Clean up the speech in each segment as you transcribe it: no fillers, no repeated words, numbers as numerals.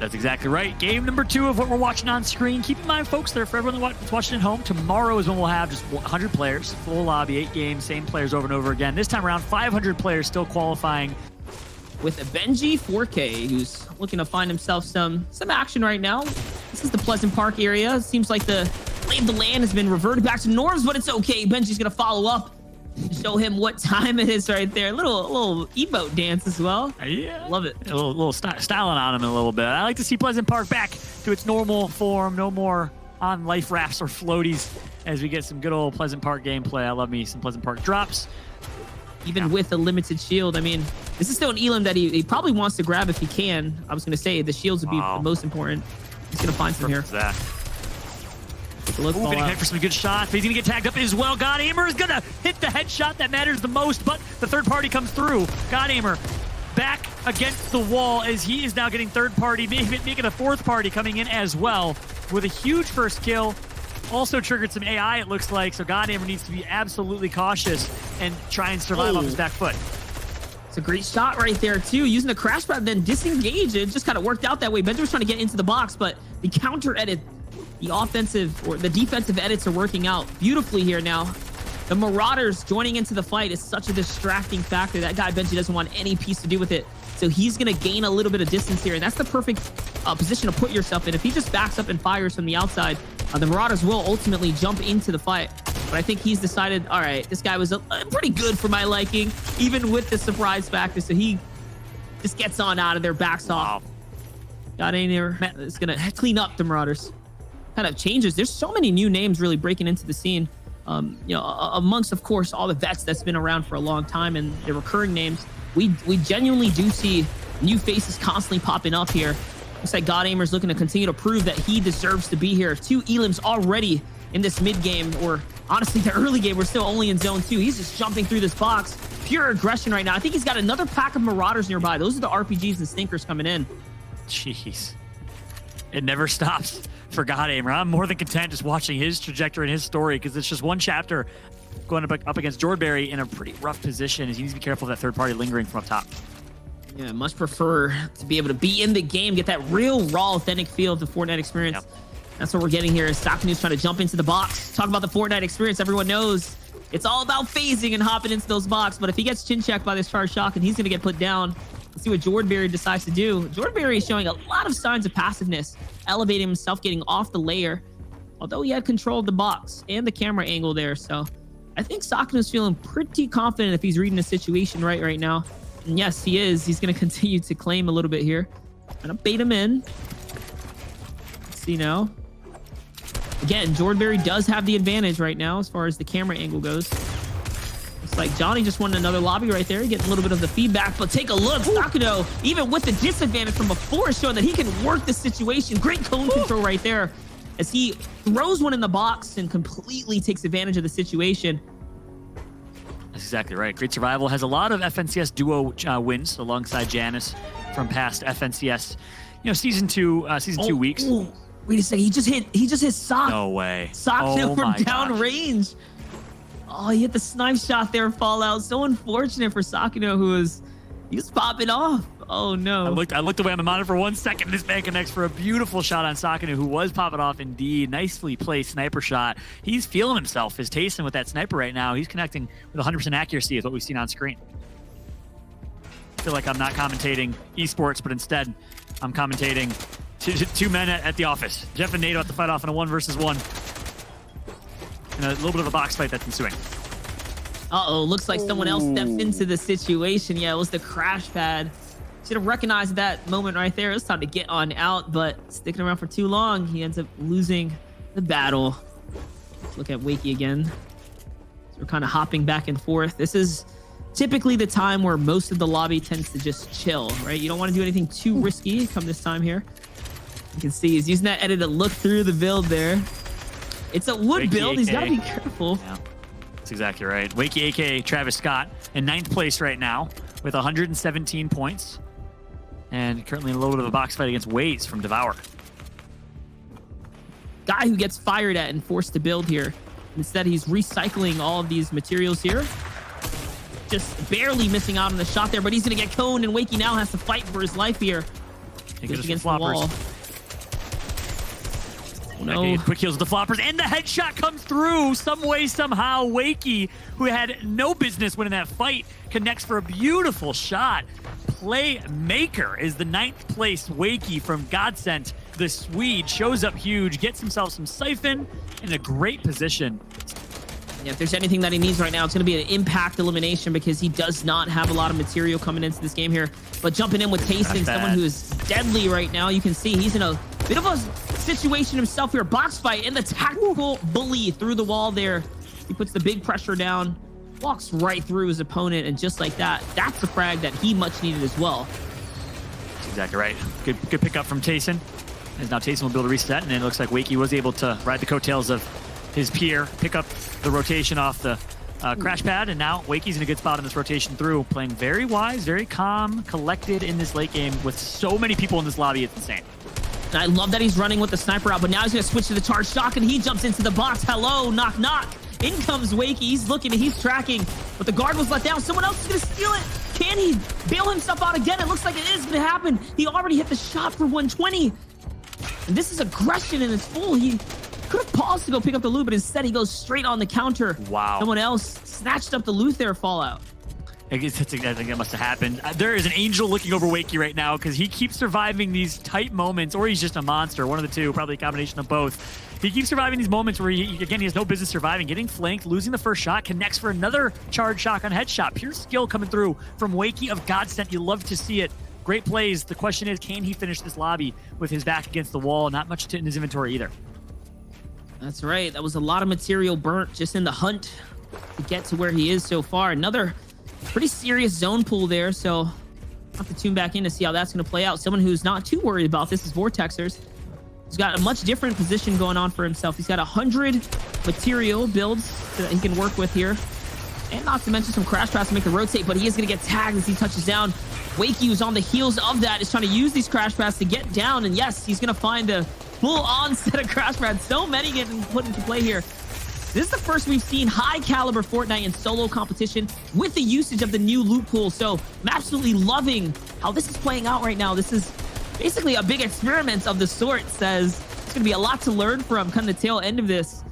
That's exactly right. Game number 2 of what we're watching on screen. Keep in mind, folks, there for everyone that's watching at home, tomorrow is when we'll have just 100 players, full lobby, 8 games, same players over and over again. This time around, 500 players still qualifying. With a Benji 4K, who's looking to find himself some action right now. This is the Pleasant Park area. It seems like the lay of the land has been reverted back to norms, but it's okay. Benji's gonna follow up to show him what time it is right there. A little emote dance as well. Yeah, love it. A little styling on him a little bit. I like to see Pleasant Park back to its normal form. No more on life rafts or floaties as we get some good old Pleasant Park gameplay. I love me some Pleasant Park drops. Even with a limited shield, I mean, this is still an elim that he probably wants to grab if he can. I was going to say the shields would be the most important. He's going to find some here. That. Take a look. Getting hit for some good shots, but he's going to get tagged up as well. Godaimer is going to hit the headshot that matters the most, but the third party comes through. Godaimer back against the wall as he is now getting third party, making a fourth party coming in as well with a huge first kill. Also triggered some AI, it looks like, so Godaimer needs to be absolutely cautious and try and survive off his back foot. It's a great shot right there, too. Using the crash pad, then disengage. It just kind of worked out that way. Benji was trying to get into the box, but the counter edit, the offensive or the defensive edits are working out beautifully here now. The Marauders joining into the fight is such a distracting factor. That guy, Benji, doesn't want any piece to do with it. So he's going to gain a little bit of distance here, and that's the perfect position to put yourself in. If he just backs up and fires from the outside, the Marauders will ultimately jump into the fight. But I think he's decided, all right, this guy was pretty good for my liking, even with the surprise factor. So he just gets on out of there, backs off. Got in there. It's going to clean up the Marauders. Kind of changes. There's so many new names really breaking into the scene. You know, amongst, of course, all the vets that's been around for a long time and the recurring names. We genuinely do see new faces constantly popping up here. Looks like Godaimer's looking to continue to prove that he deserves to be here. 2 elims already in this mid game, or honestly the early game. We're still only in zone 2. He's just jumping through this box. Pure aggression right now. I think he's got another pack of Marauders nearby. Those are the RPGs and stinkers coming in. Jeez. It never stops for Godaimer. I'm more than content just watching his trajectory and his story, because it's just one chapter going up against Jordberry in a pretty rough position. He needs to be careful of that third party lingering from up top. Yeah, much prefer to be able to be in the game, get that real, raw, authentic feel of the Fortnite experience. Yep. That's what we're getting here. Saknu's trying to jump into the box. Talk about the Fortnite experience. Everyone knows it's all about phasing and hopping into those boxes. But if he gets chin-checked by this charge shock, and he's going to get put down. Let's see what Jordberry decides to do. Jordberry is showing a lot of signs of passiveness, elevating himself, getting off the layer, although he had control of the box and the camera angle there. So I think Saknu's feeling pretty confident if he's reading the situation right now. And yes, he is. He's going to continue to claim a little bit here. Gonna bait him in. Let's see now. Again, Jordberry does have the advantage right now as far as the camera angle goes. Looks like Johnny just won another lobby right there, getting a little bit of the feedback. But take a look, Sakno, even with the disadvantage from before, is showing that he can work the situation. Great cone control right there as he throws one in the box and completely takes advantage of the situation. That's exactly right. Great Survival has a lot of FNCS duo wins alongside Janice from past FNCS, season 2 weeks. Ooh. Wait a second, he just hit Sock. No way. Sakno from down range. Oh, he hit the snipe shot there, Fallout. So unfortunate for Sakno, he was popping off. Oh no. I looked away on the monitor for 1 second. This man connects for a beautiful shot on Sakno, who was popping off indeed. Nicely placed sniper shot. He's feeling himself, his tasting with that sniper right now. He's connecting with 100% accuracy is what we've seen on screen. I feel like I'm not commentating esports, but instead I'm commentating two men at the office. Jeff and Nato have to fight off in a 1 versus 1. And a little bit of a box fight that's ensuing. Uh-oh, looks like someone else stepped into the situation. Yeah, it was the crash pad. Should have recognized that moment right there. It's time to get on out, but sticking around for too long, he ends up losing the battle. Let's look at Wakey again. So we're kind of hopping back and forth. This is typically the time where most of the lobby tends to just chill, right? You don't want to do anything too risky come this time here. You can see he's using that edit to look through the build there. It's a wood build. He's got to be careful. Yeah, that's exactly right. Wakey, aka Travis Scott, in 9th place right now with 117 points. And currently in a little bit of a box fight against Waze from Devour. Guy who gets fired at and forced to build here. Instead, he's recycling all of these materials here. Just barely missing out on the shot there, but he's going to get coned, and Wakey now has to fight for his life here. He Push goes against for the wall. Oh, no. Quick heals with the floppers, and the headshot comes through some way, somehow. Wakey, who had no business winning that fight, connects for a beautiful shot. Playmaker is the 9th place Wakey from Godsent. The Swede shows up huge, gets himself some siphon in a great position. Yeah, if there's anything that he needs right now, it's going to be an impact elimination because he does not have a lot of material coming into this game here. But jumping in with Tayson, someone who is deadly right now, you can see he's in a bit of a situation himself here. Box fight and the tactical bully through the wall there. He puts the big pressure down, walks right through his opponent, and just like that, that's the frag that he much needed as well. That's exactly right. Good pickup from Tayson. As now Tayson will be able to reset, and it looks like Wakey was able to ride the coattails of his peer, pick up the rotation off the crash pad, and now Wakey's in a good spot in this rotation through, playing very wise, very calm, collected in this late game with so many people in this lobby. It's insane. And I love that he's running with the sniper out, but now he's going to switch to the charge shotgun. He jumps into the box. Hello, knock, knock. In comes Wakey. He's looking and he's tracking, but the guard was let down. Someone else is going to steal it. Can he bail himself out again? It looks like it is going to happen. He already hit the shot for 120. And this is aggression in its full. He could have paused to go pick up the loot, but instead he goes straight on the counter. Wow. Someone else snatched up the loot there, Fallout. I think that must have happened. There is an angel looking over Wakey right now because he keeps surviving these tight moments, or he's just a monster. One of the two, probably a combination of both. He keeps surviving these moments where, he has no business surviving. Getting flanked, losing the first shot, connects for another charge shotgun headshot. Pure skill coming through from Wakey of Godsent. You love to see it. Great plays. The question is, can he finish this lobby with his back against the wall? Not much in his inventory either. That's right. That was a lot of material burnt just in the hunt to get to where he is so far. Another pretty serious zone pool there, so I'll have to tune back in to see how that's going to play out. Someone who's not too worried about this is Vortexers. He's got a much different position going on for himself. He's got 100 material builds that he can work with here. And not to mention some crash pads to make the rotate, but he is going to get tagged as he touches down. Wakey, who's on the heels of that, is trying to use these crash pads to get down. And yes, he's going to find a full-on set of crash pads. So many getting put into play here. This is the first we've seen high-caliber Fortnite in solo competition with the usage of the new loot pool. So I'm absolutely loving how this is playing out right now. This is basically a big experiment of the sort. Says it's going to be a lot to learn from kind of the tail end of this.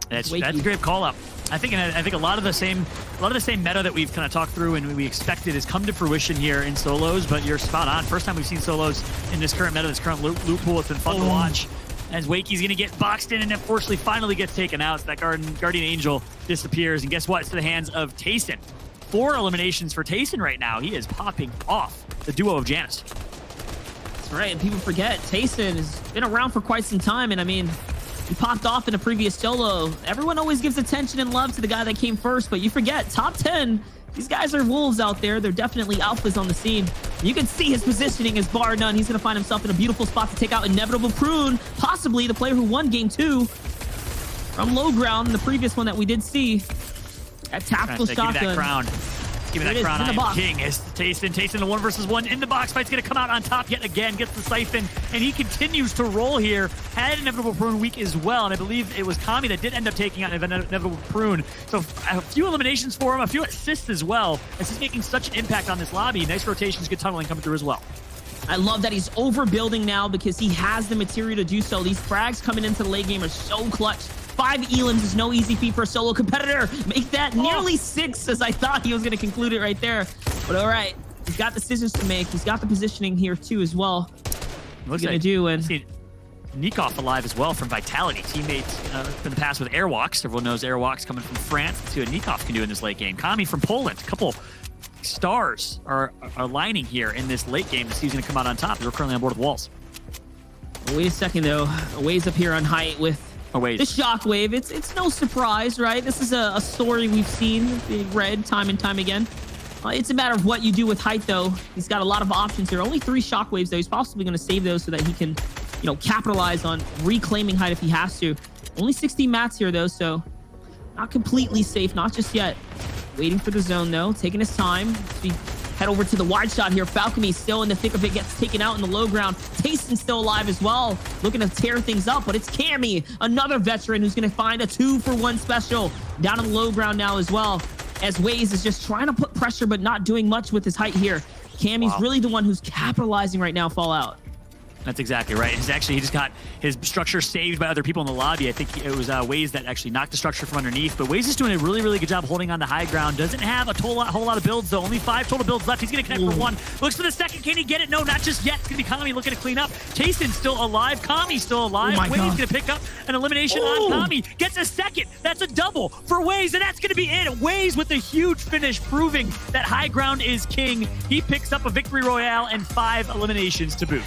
That's a great call-up. I think a lot of the same meta that we've kind of talked through and we expected has come to fruition here in solos. But you're spot on. First time we've seen solos in this current meta, this current loot pool. It's been fun to watch. As Wakey's going to get boxed in and unfortunately finally gets taken out. So that Guardian Angel disappears. And guess what? It's to the hands of Tayson. 4 eliminations for Tayson right now. He is popping off the duo of Janice. That's right. And people forget Tayson has been around for quite some time. And I mean, he popped off in a previous solo. Everyone always gives attention and love to the guy that came first. But you forget, top 10. These guys are wolves out there. They're definitely alphas on the scene. You can see his positioning is bar none. He's going to find himself in a beautiful spot to take out Inevitable Prune, possibly the player who won game 2 from low ground, the previous one that we did see. That tactical shotgun. Give me that crown. Give me that crown. I am king. It's Tayson, the 1 versus 1 in the box fight's going to come out on top yet again. Gets the siphon, and he continues to roll here. Had Inevitable Prune weak as well, and I believe it was Kami that did end up taking out Inevitable Prune. So a few eliminations for him, a few assists as well, as he's making such an impact on this lobby. Nice rotations, good tunneling coming through as well. I love that he's overbuilding now because he has the material to do so. These frags coming into the late game are so clutch. 5 elims is no easy feat for a solo competitor. Make that nearly 6, as I thought he was going to conclude it right there. But all right, he's got decisions to make. He's got the positioning here too as well. What's he going to do? And Nikov alive as well from Vitality. Teammates in the past with Airwalks. Everyone knows Airwalks coming from France. Let's see what Nikov can do in this late game. Kami from Poland. A couple stars are lining here in this late game to see who's going to come out on top. We're currently on board with Walls. Wait a second, though. Waves up here on height with the shockwave. It's no surprise, right? This is a story we've seen being read time and time again. It's a matter of what you do with height, though. He's got a lot of options here. Only 3 shockwaves, though. He's possibly going to save those so that he can, capitalize on reclaiming height if he has to. Only 16 mats here, though, so not completely safe. Not just yet. Waiting for the zone, though. Taking his time. We head over to the wide shot here. Falcony still in the thick of it, gets taken out in the low ground. Tayson's still alive as well, looking to tear things up, but it's Cammy, another veteran who's going to find a 2-for-1 special down in the low ground now as well. as Waze is just trying to put pressure but not doing much with his height here. Cammy's really the one who's capitalizing right now, Fallout. That's exactly right. He just got his structure saved by other people in the lobby. I think it was Waze that actually knocked the structure from underneath. But Waze is doing a really, really good job holding on to high ground. Doesn't have a whole lot of builds, though. Only 5 total builds left. He's going to connect for 1. Looks for the second. Can he get it? No, not just yet. It's going to be Kami looking to clean up. Tason's still alive. Kami's still alive. Waze going to pick up an elimination on Kami. Gets a second. That's a double for Waze, and that's going to be it. Waze with a huge finish, proving that high ground is king. He picks up a victory royale and 5 eliminations to boot.